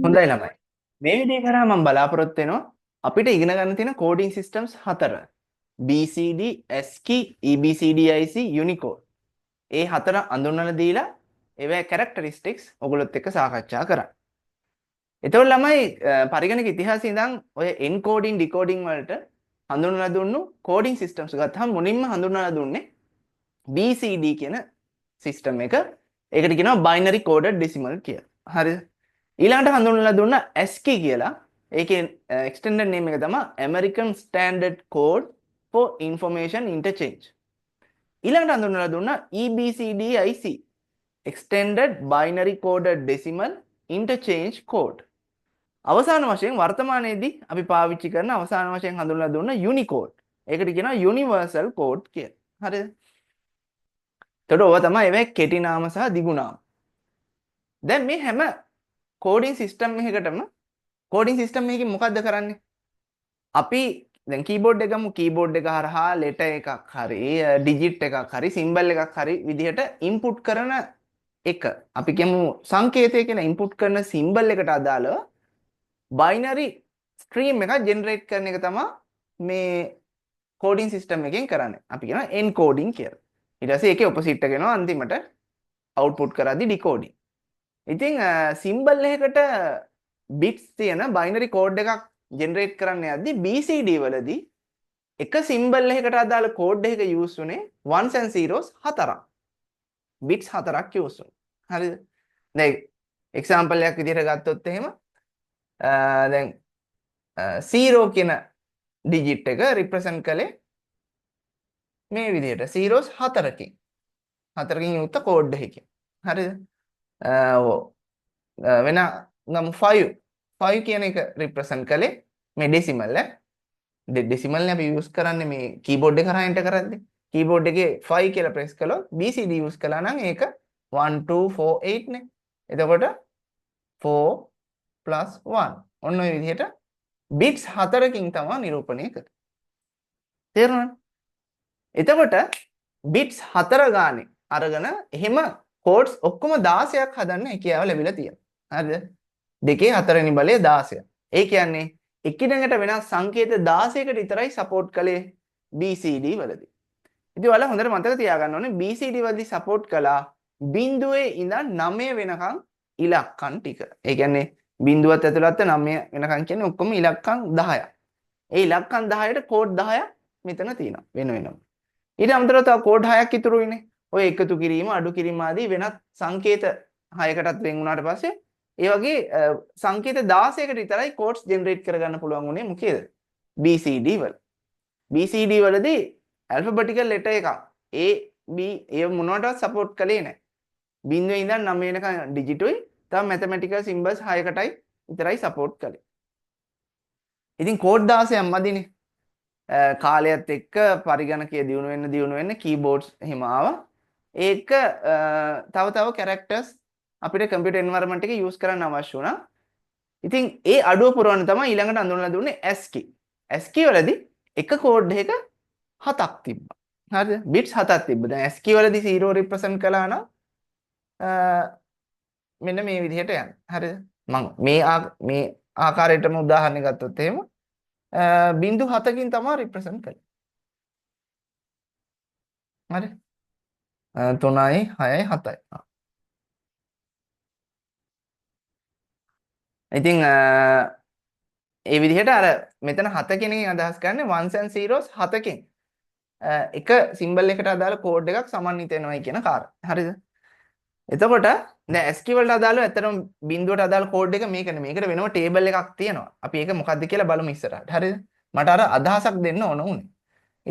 හොඳයි ළමයි. මේ විදිහ කරා මම බලාපොරොත්තු වෙනවා අපිට ඉගෙන ගන්න තියෙන coding systems හතර. BCD, ASCII, EBCDIC, Unicode. ඒ හතර අඳුන්වලා දීලා ඒවැ characteristics ඔයගොල්ලොත් එක්ක සාකච්ඡා කරා. එතකොට ළමයි පරිගණක ඉතිහාසයේ ඉඳන් ඔය encoding decoding වලට හඳුන්වලා දුන්නු coding systems ගත්තාම මුලින්ම හඳුන්වලා දුන්නේ BCD කියන system එක. ඒකට කියනවා binary coded decimal කියලා. හරිද? ඊළඟට හඳුන්වලා දුන්න ASCII කියලා. ඒකේ extended name එක තමයි American Standard Code for Information Interchange. ඊළඟට හඳුන්වලා දුන්න EBCDIC Extended Binary Coded Decimal Interchange Code. අවසාන වශයෙන් වර්තමානයේදී අපි පාවිච්චි කරන අවසාන වශයෙන් හඳුන්වලා දුන්න Unicode. ඒකට කියනවා Universal Code කියලා. හරිද? එතකොට ඔය තමයි ඒවේ කෙටි නාම සහ දිගු නාම. දැන් මේ හැම coding system එකකින් මොකද්ද කරන්නේ? අපි දැන් keyboard එක ගමු. keyboard එක හරහා letter එකක් හරි digit එකක් හරි symbol එකක් හරි විදිහට input කරන එක. අපි කියමු සංකේතය කියලා input කරන symbol එකට අදාළව binary stream එකක් generate කරන එක තමයි මේ coding system එකෙන් කරන්නේ. අපි කියනවා encoding කියලා. ඊට පස්සේ ඒකේ opposite එක එනවා අන්තිමට output කරද්දි decoding. ඉතින් symbol එකකට bits තියෙන binary code එකක් generate කරන්න යද්දි BCD වලදී එක symbol එකකට අදාළ code එක use උනේ ones and zeros හතරක්. bits හතරක් use උනේ. හරිද? දැන් example එකක් විදිහට ගත්තොත් එහෙම දැන් 0 කියන digit එක represent කළේ මේ විදිහට zeros හතරකින්. හතරකින් යුක්ත code එකකින්. හරිද? වෙන ගමු 5 කියන එක represent කළේ මේ decimal decimal නේ අපි use කරන්නේ මේ keyboard එක හරහා enter කරද්දී keyboard එකේ 5 කියලා press කළොත් BCD use කළා නම් ඒක 1 2 4 8 නේ. එතකොට 4 plus 1 ඔන්න ඔය විදිහට bits හතරකින් තමයි නිරූපණය කරන්නේ. තේරුණාද? එතකොට bits හතර ගානේ අරගෙන එහෙම codes ඔක්කොම 16ක් හදන්න හැකියාව ලැබිලා තියෙනවා. හරිද? 2 4 බලය 16. ඒ කියන්නේ එකිනෙකට වෙනස් සංකේත 16කට විතරයි support කළේ BCD වලදී. ඉතින් ඔයාලා හොඳට මතක තියාගන්න ඕනේ BCD වලදී support කළා බිඳුවේ ඉඳන් 9 වෙනකන් ඉලක්කම් ටික. ඒ කියන්නේ බිඳුවත් ඇතුළත් 9 වෙනකන් කියන්නේ ඔක්කොම ඉලක්කම් 10ක්. ඒ ඉලක්කම් 10ට කෝඩ් 10ක් මෙතන තියෙනවා වෙන වෙනම. ඊට අමතරව තව කෝඩ් 6ක් ඉතුරු වෙන්නේ. ඔය එකතු කිරීම, අඩු කිරීම ආදී වෙනත් සංකේත 6කටත් වෙන් වුණාට පස්සේ ඒ වගේ සංකේත 16කට විතරයි කෝඩ්ස් ජෙනරේට් කරගන්න පුළුවන් උනේ මොකේද? BCD වල. BCD වලදී ඇල්ෆබෙටිකල් ලෙටර් එකක් A B ඒ මොනවටවත් සපෝට් කළේ නැහැ. බිඳුවේ ඉඳන් 9 වෙනකන් ඩිජිටුයි තව මැතමැටිකල් සිම්බල්ස් 6කටයි විතරයි සපෝට් කළේ. ඉතින් කෝඩ් 16ක් මදිනේ. කාලයත් එක්ක පරිගණකය දියුණු වෙන්න කීබෝඩ්ස් එහෙම ආවා. ඒක තව කැරක්ටර්ස් අපිට කම්පියුටර් එන්වයරන්මන්ට් එකේ යූස් කරන්න අවශ්‍ය වුණා. ඉතින් ඒ අඩුව පුරවන්න තමයි ඊළඟට අඳුනලා දුන්නේ ASCII. ASCII වලදී එක කෝඩ් එකක 7ක් තිබ්බා. හරිද? බිට්ස් 7ක් තිබ්බා. දැන් ASCII වලදී 0 රිප්‍රසන්ට් කළා නම් මෙන්න මේ විදිහට යනවා. හරිද? මම මේ ආකාරයටම උදාහරණ ගත්තොත් එහෙම බිංදු 7කින් තමයි රිප්‍රසන්ට් කළේ. හරි? 3යි 6යි 7යි. ඉතින් ඒ විදිහට අර මෙතන 7 කෙනෙක් අදහස් කරන්නේ ones and zeros 7කින් එක සිම්බල් එකට අදාළ කෝඩ් එකක් සමන්විත වෙනවයි කියන කාරණා. හරිද? එතකොට දැන් ASCII වලට අදාළව ඇත්තටම බිඳුවට අදාළ කෝඩ් එක මේක නෙමෙයි. මේකට වෙනම ටේබල් එකක් තියෙනවා. අපි ඒක මොකක්ද කියලා බලමු ඉස්සරහට. හරිද? මට අර අදහසක් දෙන්න ඕන උනේ.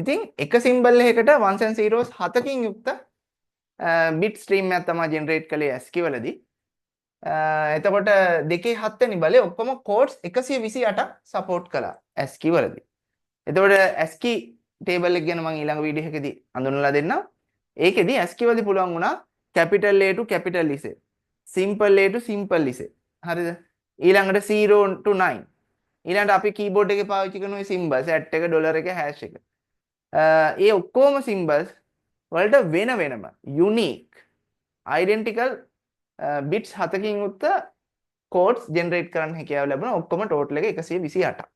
ඉතින් එක සිම්බල් එකකට ones and zeros 7කින් යුක්ත bit stream එකක් තමයි ජෙනරේට් කළේ ASCII වලදී. එතකොට 2 7 වෙනි බලේ ඔක්කොම කෝඩ්ස් 128ක් සපෝට් කළා ASCII වලදී. එතකොට ASCII ටේබල් එක ගැන මම ඊළඟ වීඩියෝ එකේදී අඳුනලා දෙන්නම්. ඒකෙදී ASCII වලදී පුළුවන් වුණා capital A to capital Z, simple A to simple Z. හරිද? ඊළඟට 0 to 9. ඊළඟට අපි keyboard එකේ පාවිච්චි කරන ওই symbols at එක dollar එක hash එක. ඒ ඔක්කොම symbols වලට වෙනම unique identical bits 7කින් යුක්ත කෝඩ්ස් ජෙනරේට් කරන්න හැකියාව ලැබුණා. ඔක්කොම ටෝටල් එක 128ක්.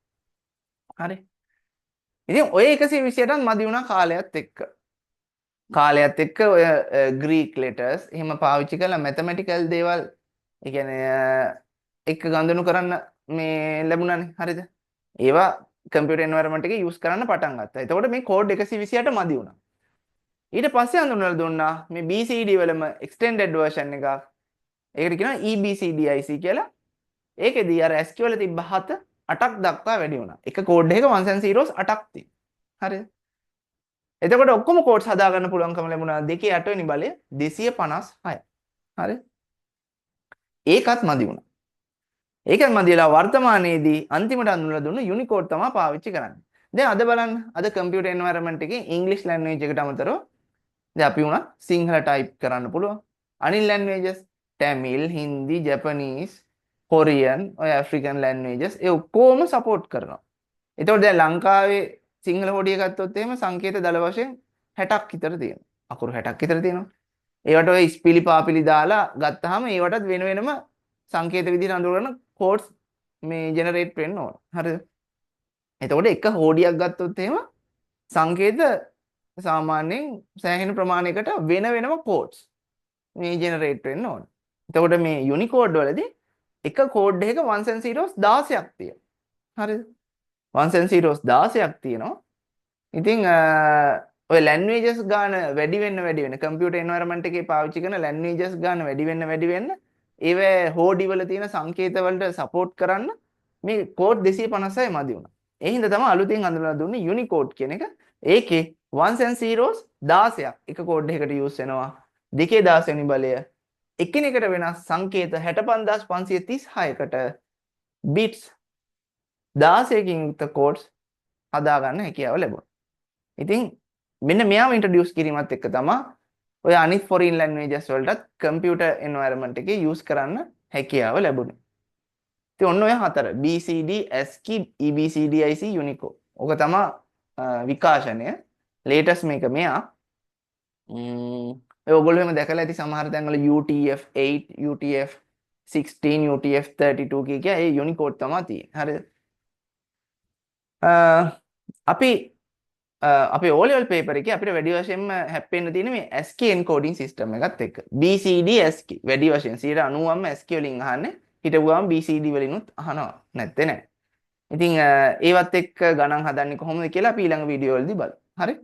හරි. ඉතින් ඔය 128ක් මදි වුණා කාලයත් එක්ක. කාලයත් එක්ක ඔය ග්‍රීක් ලෙටර්ස් එහෙම පාවිච්චි කරලා මැතමැටිකල් දේවල් ඒ කියන්නේ එක්ක ගඳනු කරන්න මේ ලැබුණානේ. හරිද? ඒවා කම්පියුටර් එන්වයරන්මන්ට් එකේ යූස් කරන්න පටන් ගත්තා. එතකොට මේ කෝඩ් 128 මදි වුණා. ඊට පස්සේ හඳුන්වලා දුන්නා මේ BCD වලම extended version එකක්. ඒකට කියනවා EBCDIC කියලා. ඒකෙදී අර SQL තිබ්බ 7 8ක් දක්වා වැඩි වුණා. එක කෝඩ් එකක ones and zeros 8ක් තියෙනවා. හරිද? එතකොට ඔක්කොම කෝඩ්ස් හදා ගන්න පුළුවන්කම ලැබුණා 2 8 වෙනි බලය 256. හරි? ඒකත් මදි වුණා. ඒකත් මදිලා වර්තමානයේදී අන්තිමට හඳුන්වලා දුන්න යුනිකෝඩ් තමයි පාවිච්චි කරන්නේ. දැන් අද බලන්න අද කම්පියුටර් එන්වයරන්මන්ට් එකේ ඉංග්‍රීසි ලැන්ග්වේජ් එකට අමතරව දැන් අපි උනා සිංහල ටයිප් කරන්න පුළුවන්. අනිත් languages Tamil, Hindi, Japanese, Korean, ඔය ඇෆ්‍රිකන් ලැන්ග්වේජස් ඒ ඔක්කොම සපෝට් කරනවා. එතකොට දැන් ලංකාවේ සිංහල හොඩිය ගත්තොත් එහෙම සංකේත දල වශයෙන් 60ක් විතර තියෙනවා. අකුරු 60ක් විතර තියෙනවා. ඒවට ඔය ඉස්පිලි පාපිලි දාලා ගත්තාම ඒවටත් වෙන වෙනම සංකේත විදිහට අඳුරන කෝඩ්ස් මේ ජෙනරේට් වෙන්න ඕන. හරිද? එතකොට එක හොඩියක් ගත්තොත් එහෙම සංකේත සාමාන්‍යයෙන් සෑහෙන ප්‍රමාණයකට වෙන වෙනම කෝඩ්ස් මේ ජෙනරේට් වෙන්න ඕන. එතකොට මේ යුනිකෝඩ් වලදී එක කෝඩ් එකක ones and zeros 16ක් තියෙනවා. හරිද? ones and zeros 16ක් තියෙනවා. ඉතින් ඔය ලැන්ග්වේජස් ගාන වැඩි වෙන්න කම්පියුටර් එන්වයරන්මන්ට් එකේ පාවිච්චි කරන ලැන්ග්වේජස් ගාන වැඩි වෙන්න ඒවේ හෝඩි වල තියෙන සංකේත වලට සපෝට් කරන්න මේ කෝඩ් 256 මදි වුණා. ඒ හින්දා තමයි අලුතෙන් හඳුන්වලා දුන්නේ යුනිකෝඩ් කියන එක. ඒකේ ones and zeros 16ක් එක කෝඩ් එකකට යූස් වෙනවා. 216 වෙනි බලය එකිනෙකට වෙනස් සංකේත 65536කට බිට්ස් 16කින් යුක්ත කෝඩ්ස් හදා ගන්න හැකියාව ලැබුණා. ඉතින් මෙන්න මෙයාව ඉන්ට්‍රොඩියුස් කිරීමත් එක්ක තමයි ඔය අනිත් ෆොරින් ලැන්ග්වේජස් වලටත් කම්පියුටර් එන්වයරන්මන්ට් එකේ යූස් කරන්න හැකියාව ලැබුණේ. ඉතින් ඔන්න ඔය හතර BCD, ASCII, EBCDIC, Unicode. ඔක තමයි විකාශනය. ලේටස්ට් මේක මෙයා. ඔයගොල්ලෝ එහෙම දැකලා ඇති සමහර තැන්වල UTF-8, UTF-16, UTF-32 කිය ඒ Unicode තමයි තියෙන්නේ. හරිද? අපි O level paper එකේ අපිට වැඩි වශයෙන්ම හැප්පෙන්න තියෙන මේ ASCII encoding system එකත් එක්ක. BCD ASCII වැඩි වශයෙන් 90%ම ASCII වලින් අහන්නේ. හිටපු ගමන් BCD වලිනුත් අහනවා. නැත්තේ නෑ. ඉතින් ඒවත් එක්ක ගණන් හදන්නේ කොහොමද කියලා අපි ඊළඟ වීඩියෝ වලදී බලමු. හරි?